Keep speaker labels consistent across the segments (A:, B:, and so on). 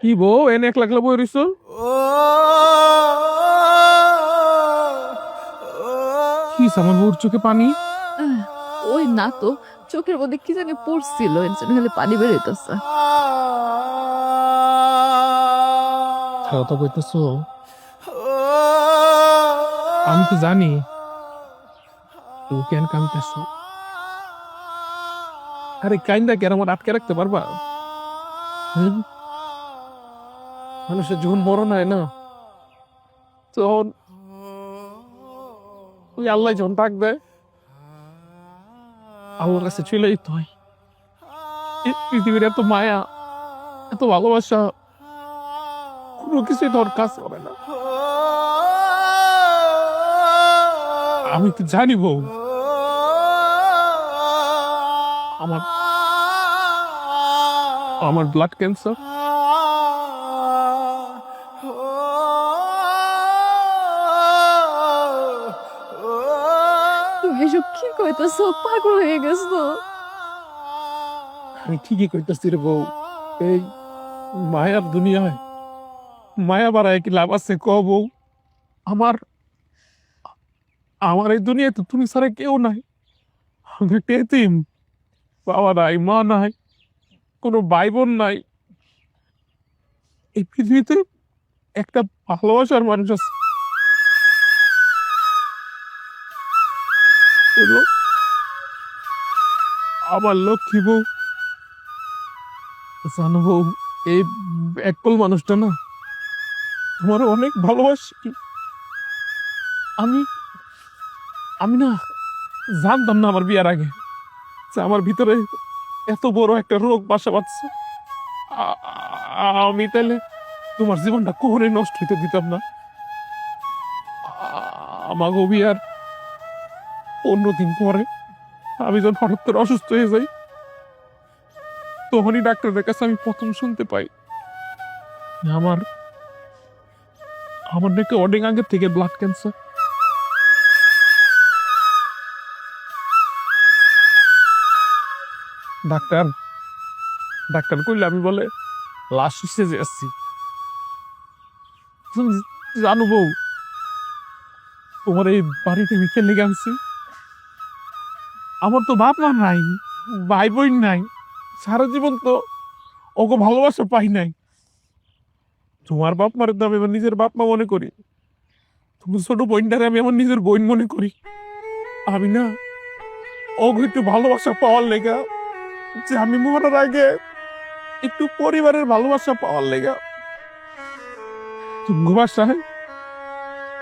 A: কি বউ এনে একলা একলা বই রইছো? কি আমার বউর চোখে পানি?
B: ওই না তো, চোখের মধ্যে কি জানি পড়ছিল, এর জন্য খালি পানি বেরোইতেছে।
A: তো কইতেছো, আমি তো জানি তুমি কেন কাঁদতেছো। আরে কাইন্দা কেন আমার আটকে রাখতে পারবা? মানুষের যখন মরণ হয় না, তখন ওই আল্লাহ যখন ডাক দেয়, আল্লাহর কাছে চলে যেতে হয়। এই পৃথিবীর এত মায়া, এত ভালোবাসা, কোনো কিছুই তোর কাজ করে না। আমি তো জানি বউ, আমার আমার ব্লাড ক্যান্সার।
B: তুমি এসব কি কইতেছো? পাগল হয়ে গেছো?
A: আমি ঠিকই কইতেছি রে বউ। এই মায়ার দুনিয়ায় মায়া বাড়ায় কি লাভ আছে ক বউ? আমার আমার এই দুনিয়ায় তো তুমি ছাড়া কেউ নাই। আমি একটা এতিম, বাবা নাই, মা নাই, কোনো ভাই বোন নাই। এই পৃথিবীতে একটা ভালোবাসার মানুষ আছে, হলো আমার লক্ষ্মী বউ। জানো বউ, এই একল মানুষটা না তোমার অনেক ভালোবাসি। আমি আমি না জানতাম না আমার বিয়ার আগে যে আমার ভিতরে এত বড় একটা রোগ বাসা বাঁধছে। আমি তাহলে তোমার জীবনটা কখনোই নষ্ট হইতে দিতাম না। আমাকে বিয়ার 15 দিন পরে আমি যখন হঠাৎ করে অসুস্থ হয়ে যাই, তখনই ডাক্তারের কাছে আমি প্রথম শুনতে পাই আমার আমার নাকি অনেক আগে থেকে ব্লাড ক্যান্সার। ডাক্তার ডাক্তার কইলে আমি বলে লাস্ট স্টেজে আসছি। তুমি জানো বউ, তোমার এই বাড়িতে মিখে লেগে আনছি। আমার তো বাপ মা নাই, ভাই বোন নাই, সারা জীবন তো ওকে ভালোবাসা পাই নাই। তোমার বাপ মার তো আমি আমার নিজের বাপ মা মনে করি, তোমার ছোট বোনটারে আমি আমার নিজের বোন মনে করি। আমি না ওকে একটু ভালোবাসা পাওয়ার লেগা, যে আমি মরার আগে একটু পরিবারের ভালোবাসা পাওয়ার লেগা তুমি বাসায়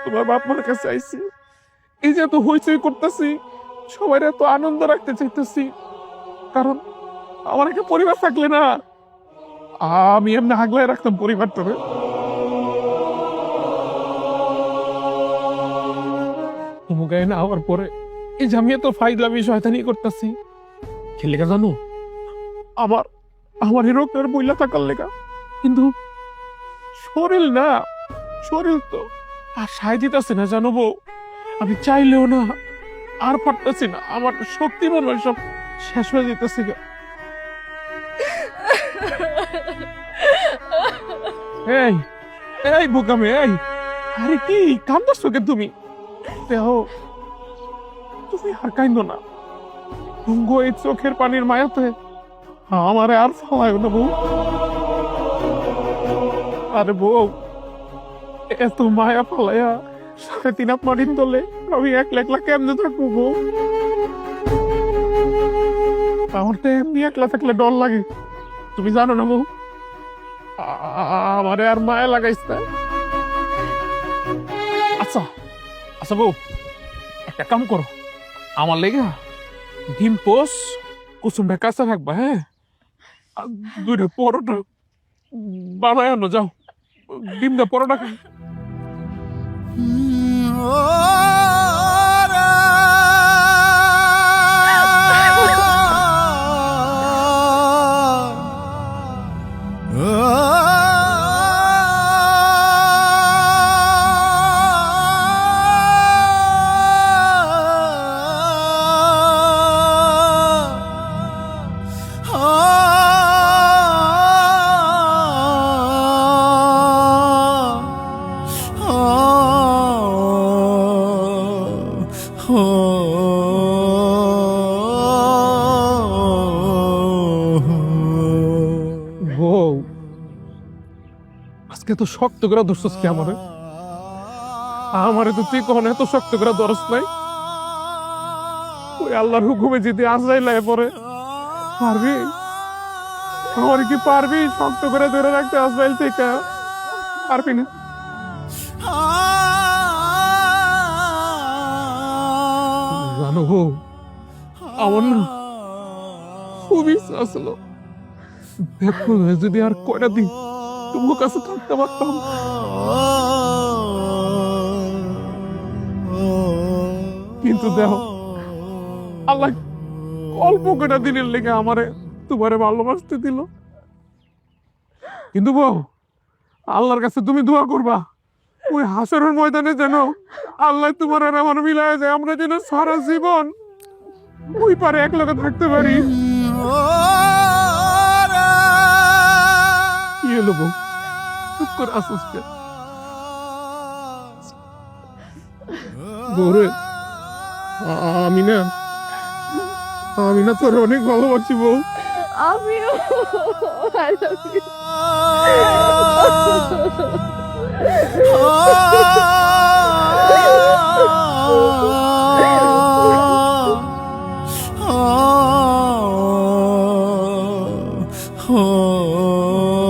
A: তোমার বাপ মার কাছে আইছি। এই যে এত হইচই করতেছি, সবাই এত আনন্দ রাখতে চাইতেছি, কারণ আমার একটা পরিবার থাকলে না আমি এমনি আগলায় রাখতাম পরিবারটারে। মুগায় না হওয়ার পরে এই যে আমি এত ফাইজলামি শয়তানি করতেছি, কি লেগা জানো? আমার আমার এই রোগটার বইলা থাকার লেগা। কিন্তু শরীর না, শরীর তো আর সায় দিতেছে না জানো বউ। আমি চাইলেও না আর পারতেছি না, আমার শক্তি মনে হয় সব শেষ হয়ে যেতেছে। এই এই বোকামে, এই আরে কি কান্দাছো কে তুমি? দেহ তুমি আর কাইন্দো না, তুঙ্গ এই চোখের পানির মায়াতে আমারে আর ফালায় না বউ। আরে বউ, এত মায়া ফালাইয়া 3.5 হাত মাটির তলে আমি একলা একলা কেমনে থাকবো বউ? আমার তো এমনি একলা থাকলে ডর লাগে, তুমি জানো না বউ। আমারে আর মায়া লাগাইছ না। আচ্ছা আচ্ছা বউ, একটা কাম করো, আমার লেগা ডিম পোস কুসুমটা কাঁচা থাকবা, হ্যাঁ, আর 2টা পরোটা বানায় আনো যাও, ডিম দা পরোটা খাই। বউ, আজকে তো শক্ত করে ধরছস কি আমারে? আমারে তো তুই কখনো এত শক্ত করে ধরস নাই। ওই আল্লাহর হুকুমে যদি আজরাইল পরে পারবি? আমার কি পারবি শক্ত করে ধরে রাখতে আজরাইল থেকে? পারবি না। জানো বউ, আমার না খুব ইচ্ছা আসলো দেখো যদি আর কয়টা দিন তোমার কাছে থাকতে পারতাম। কিন্তু দেখো আল্লাহ অল্প কয়টা দিনের লেগে আমারে তোমারে ভালোবাসতে দিল। কিন্তু বউ, আল্লাহর কাছে তুমি দোয়া করবা ওই হাসরের ময়দানে যেন আল্লাহ তোমার আর আমার মিলায় যায়, আমরা যেন সারা জীবন ওই পারে এক লগে থাকতে পারি। কি হলো বউ, চুপ করে আসুস কে? বউরে, আমি না তোর অনেক ভালোবাসি বউ।
B: আমিও I love you.
C: Oh